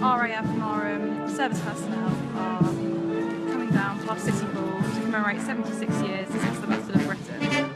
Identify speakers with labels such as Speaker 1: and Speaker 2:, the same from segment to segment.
Speaker 1: RAF and our service personnel are coming down past City Hall to commemorate 76 years since the Battle of Britain.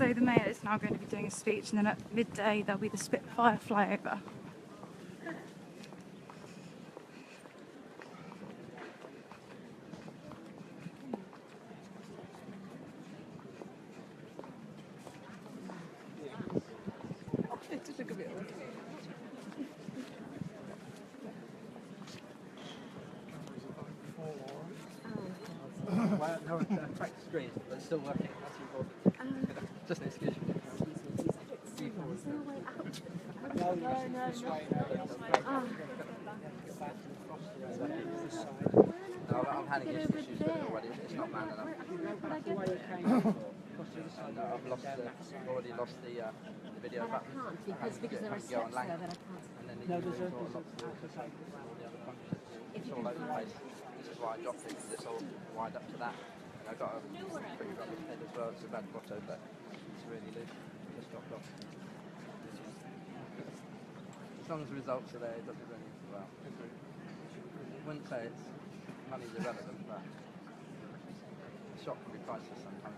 Speaker 1: So the mayor is now going to be doing a speech, and then at midday there'll be the Spitfire flyover.
Speaker 2: Well, no, track screen, but it's still working. That's important. Just an excuse. No, I'm handing you some issues with it already. It's not man enough. I've already lost the video button.
Speaker 3: Because there are steps there that I can't.
Speaker 2: And then no, there's all the other functions. It's all over the place. This is why I dropped it, because it's all wired up to that. And I've got a pretty rubbish head as well. It's a bad botto, but it's really loose. Just dropped off. As long as the results are there, it doesn't really well. I wouldn't say it's money's irrelevant, but the shop can be priceless sometimes.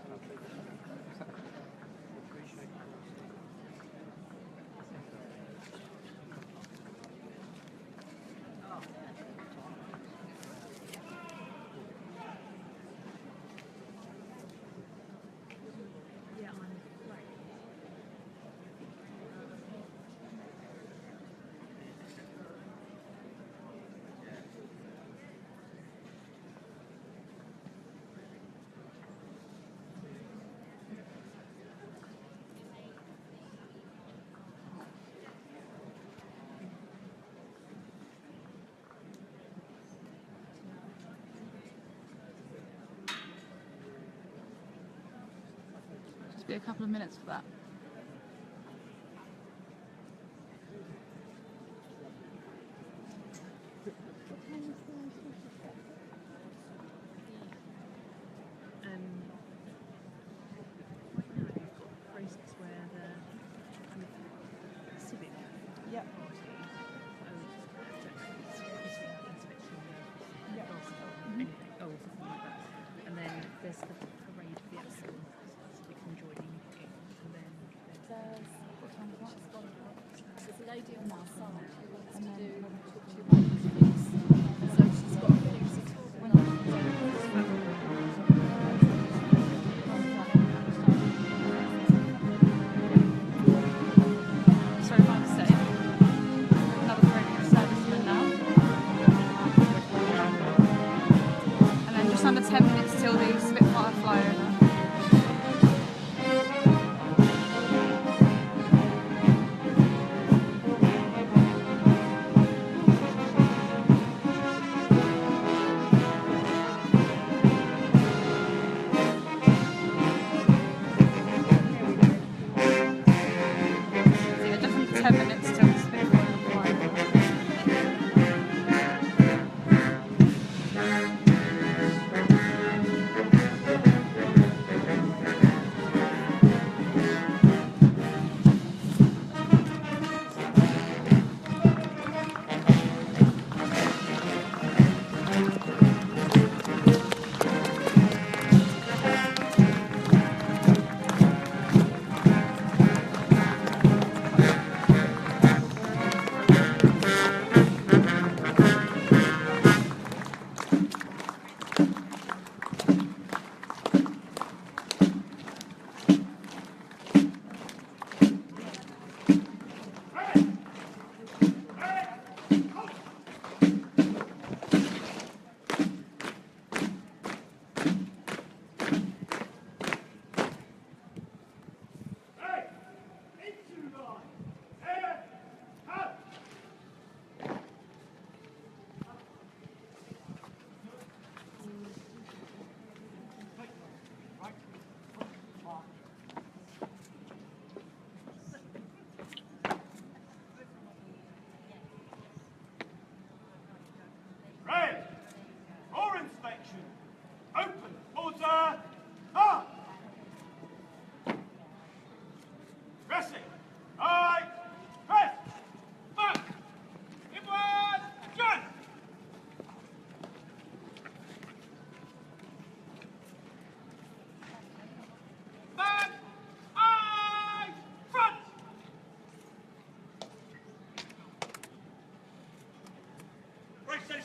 Speaker 1: Just be a couple of minutes for that.
Speaker 3: There's the parade for the Axel, so we can join in it. And then there's a lady on our side who wants to do talk to you about these things. So she's got a few
Speaker 1: Sorry if I'm saying. Another radio serviceman now. And then just under 10 minutes till the Spitfire flyover.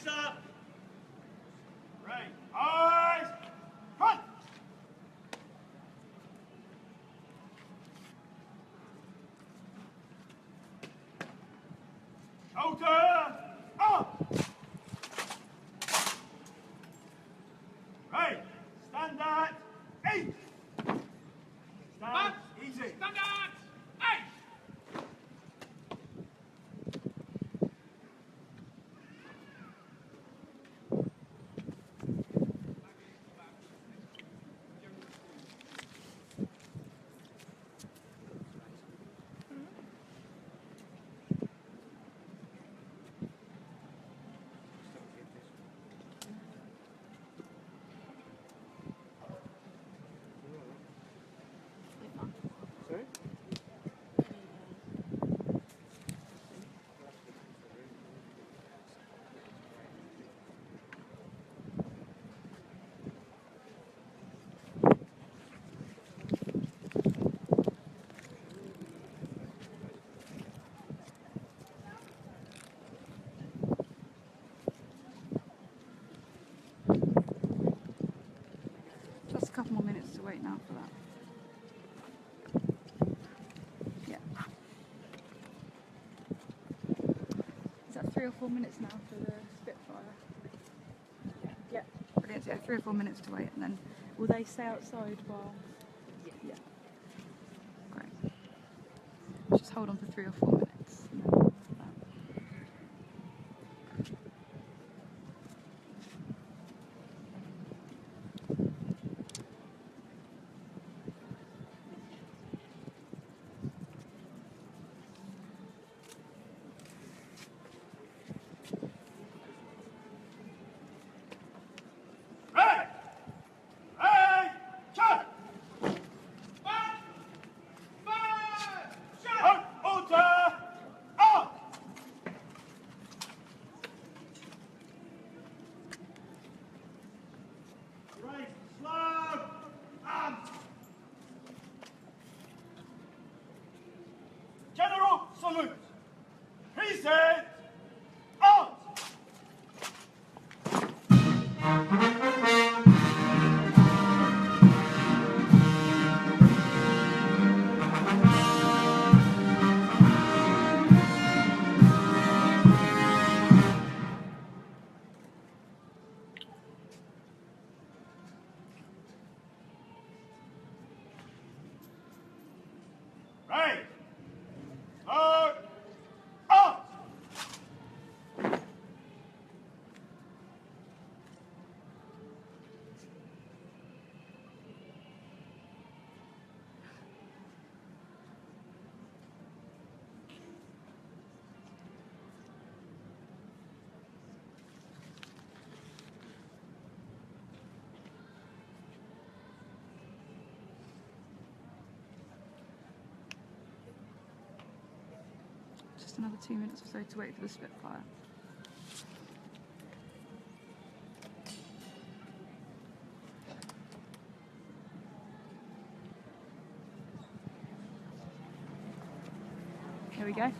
Speaker 4: up. Right. Eyes. Front. Shoulder. Up. Right. Stand at 8. Stand easy.
Speaker 5: Stand at 8!
Speaker 1: Just a couple more minutes to wait now for that. Yeah. Is that 3 or 4 minutes now for the Spitfire? Yeah. Brilliant. So yeah, 3 or 4 minutes to wait, and then will they stay outside while? Yeah. Great. Just hold on for 3 or 4 minutes. And then that.
Speaker 4: Right. Hey. Shut.
Speaker 5: Back! Back! Shut!
Speaker 4: Out. Order. Out. Right. Slow. Up. General salute. Present. Out. Right. Slow. Out.
Speaker 1: Just another 2 minutes or so to wait for the Spitfire. Here we go.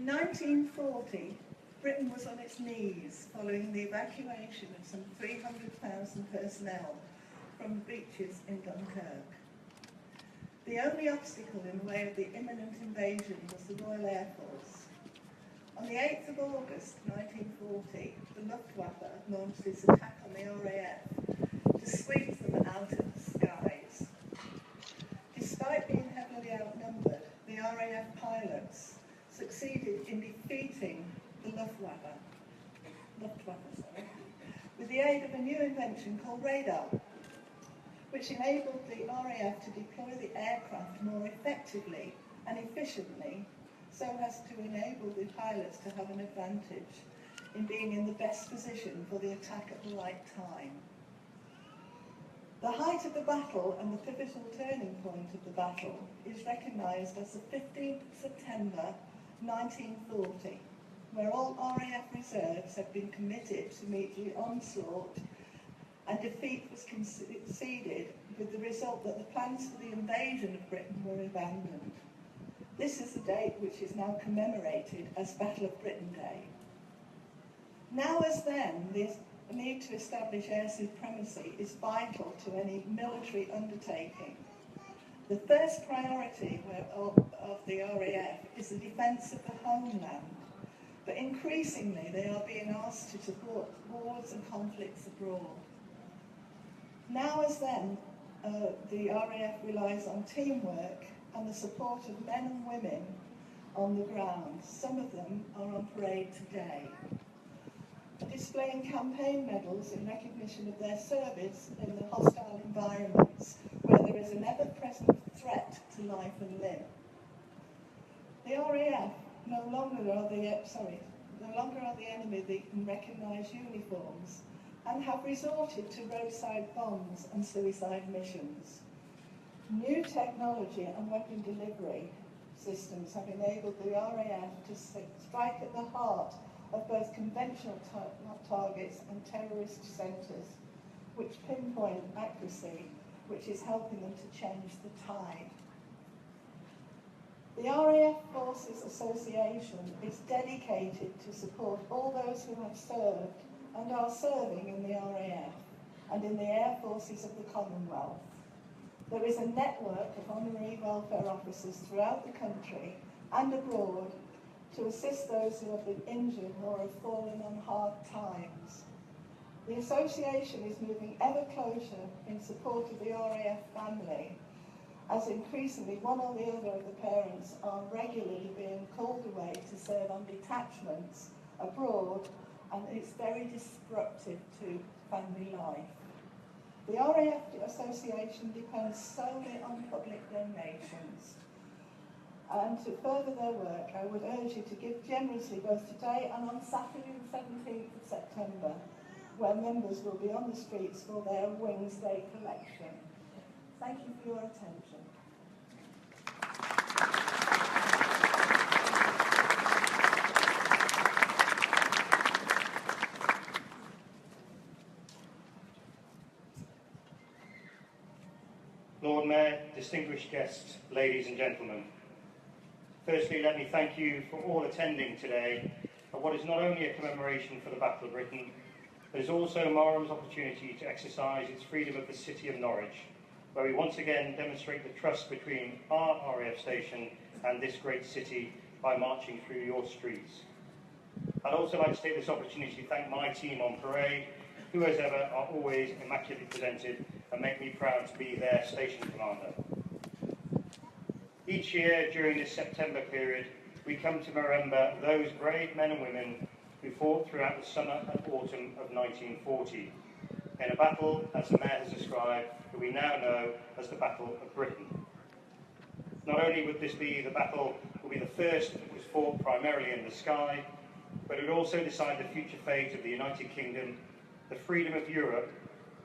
Speaker 6: In 1940, Britain was on its knees following the evacuation of some 300,000 personnel from beaches in Dunkirk. The only obstacle in the way of the imminent invasion was the Royal Air Force. On the 8th of August 1940, the Luftwaffe launched its attack on the RAF to sweep them out of the skies. Despite being heavily outnumbered, the RAF pilots succeeded in defeating the Luftwaffe, with the aid of a new invention called radar, which enabled the RAF to deploy the aircraft more effectively and efficiently so as to enable the pilots to have an advantage in being in the best position for the attack at the right time. The height of the battle and the pivotal turning point of the battle is recognised as the 15th of September 1940, where all RAF reserves had been committed to meet the onslaught, and defeat was conceded, with the result that the plans for the invasion of Britain were abandoned. This is the date which is now commemorated as Battle of Britain Day. Now as then, the need to establish air supremacy is vital to any military undertaking. The first priority of the RAF is the defence of the homeland, but increasingly they are being asked to support wars and conflicts abroad. Now as then, the RAF relies on teamwork and the support of men and women on the ground. Some of them are on parade today, displaying campaign medals in recognition of their service in the hostile environments where there is an ever-present threat to life and limb. The RAF no longer are the enemy in recognised uniforms and have resorted to roadside bombs and suicide missions. New technology and weapon delivery systems have enabled the RAF to strike at the heart of both conventional targets and terrorist centres, which pinpoint accuracy, which is helping them to change the tide. The RAF Forces Association is dedicated to support all those who have served and are serving in the RAF and in the Air Forces of the Commonwealth. There is a network of honorary welfare officers throughout the country and abroad to assist those who have been injured or have fallen on hard times. The association is moving ever closer in support of the RAF family, as increasingly one or the other of the parents are regularly being called away to serve on detachments abroad, and it's very disruptive to family life. The RAF Association depends solely on public donations. And to further their work, I would urge you to give generously both today and on Saturday the 17th of September, where members will be on the streets for their Wings Day collection. Thank you for your attention.
Speaker 7: Lord Mayor, distinguished guests, ladies and gentlemen. Firstly, let me thank you for all attending today at what is not only a commemoration for the Battle of Britain, but is also Marham's opportunity to exercise its freedom of the City of Norwich, where we once again demonstrate the trust between our RAF station and this great city by marching through your streets. I'd also like to take this opportunity to thank my team on parade, who as ever are always immaculately presented and make me proud to be their station commander. Each year during this September period, we come to remember those brave men and women who fought throughout the summer and autumn of 1940 in a battle, as the Mayor has described, that we now know as the Battle of Britain. Not only would this be the battle will be the first that was fought primarily in the sky, but it would also decide the future fate of the United Kingdom, the freedom of Europe,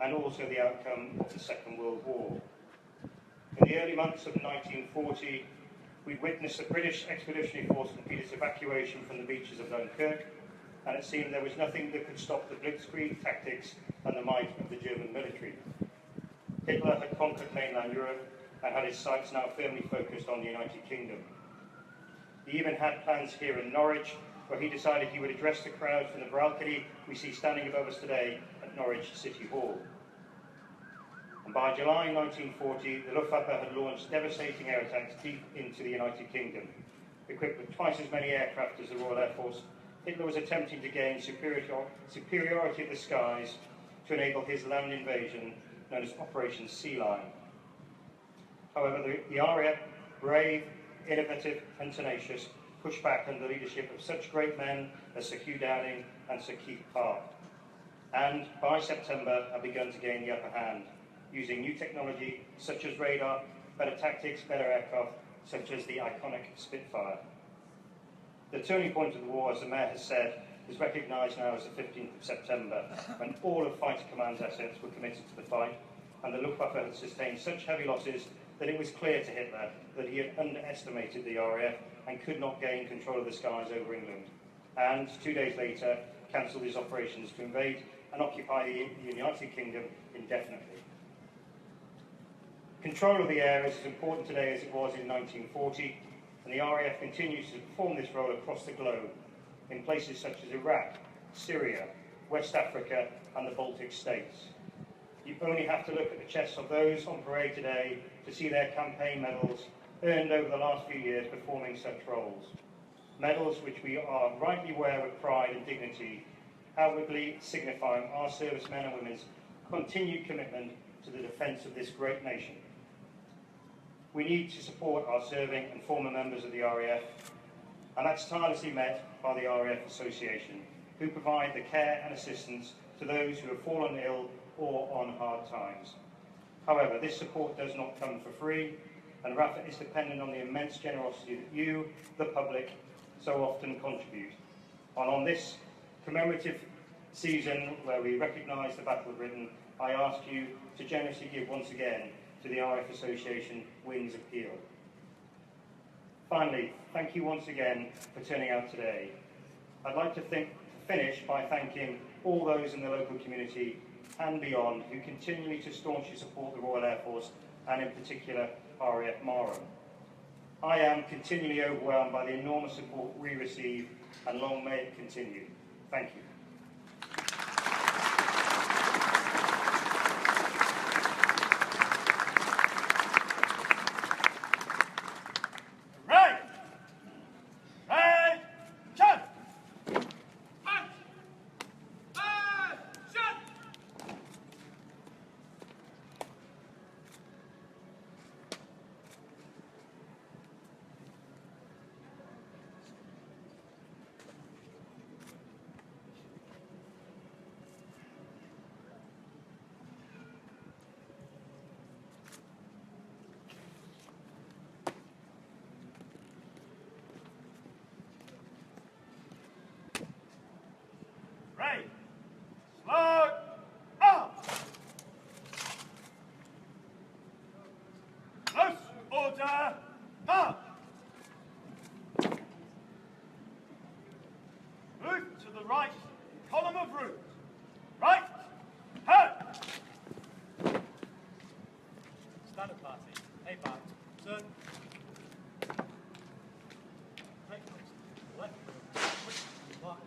Speaker 7: and also the outcome of the Second World War. In the early months of 1940, we witnessed the British Expeditionary Force complete its evacuation from the beaches of Dunkirk, and it seemed there was nothing that could stop the blitzkrieg tactics and the might of the German military. Hitler had conquered mainland Europe and had his sights now firmly focused on the United Kingdom. He even had plans here in Norwich, where he decided he would address the crowd from the balcony we see standing above us today at Norwich City Hall. And by July 1940, the Luftwaffe had launched devastating air attacks deep into the United Kingdom. Equipped with twice as many aircraft as the Royal Air Force, Hitler was attempting to gain superiority of the skies to enable his land invasion, known as Operation Sea Lion. However, the RAF, brave, innovative and tenacious, pushed back under the leadership of such great men as Sir Hugh Downing and Sir Keith Parr, and by September had begun to gain the upper hand, using new technology such as radar, better tactics, better aircraft, such as the iconic Spitfire. The turning point of the war, as the Mayor has said, is recognised now as the 15th of September, when all of Fighter Command's assets were committed to the fight, and the Luftwaffe had sustained such heavy losses that it was clear to Hitler that he had underestimated the RAF and could not gain control of the skies over England, and 2 days later cancelled his operations to invade and occupy the United Kingdom indefinitely. Control of the air is as important today as it was in 1940, and the RAF continues to perform this role across the globe, in places such as Iraq, Syria, West Africa and the Baltic states. You only have to look at the chests of those on parade today to see their campaign medals earned over the last few years performing such roles. Medals which we are rightly wear with pride and dignity, outwardly signifying our servicemen and women's continued commitment to the defence of this great nation. We need to support our serving and former members of the RAF, and that's tirelessly met by the RAF Association, who provide the care and assistance to those who have fallen ill or on hard times. However, this support does not come for free, and RAF is dependent on the immense generosity that you, the public, so often contribute. And on this commemorative season where we recognise the Battle of Britain, I ask you to generously give once again to the RAF Association Wings of Peel. Finally, thank you once again for turning out today. I'd like to finish by thanking all those in the local community and beyond who continually to staunchly support the Royal Air Force and in particular RAF Marham. I am continually overwhelmed by the enormous support we receive, and long may it continue. Thank you.
Speaker 4: Right! Right! Shut!
Speaker 5: Out! Shut!
Speaker 4: Right! Slow! Up! Close order! Up! Move to the right, column of route. Right! Head!
Speaker 8: Standard party. Hey, back. Turn. Right. Left. Right.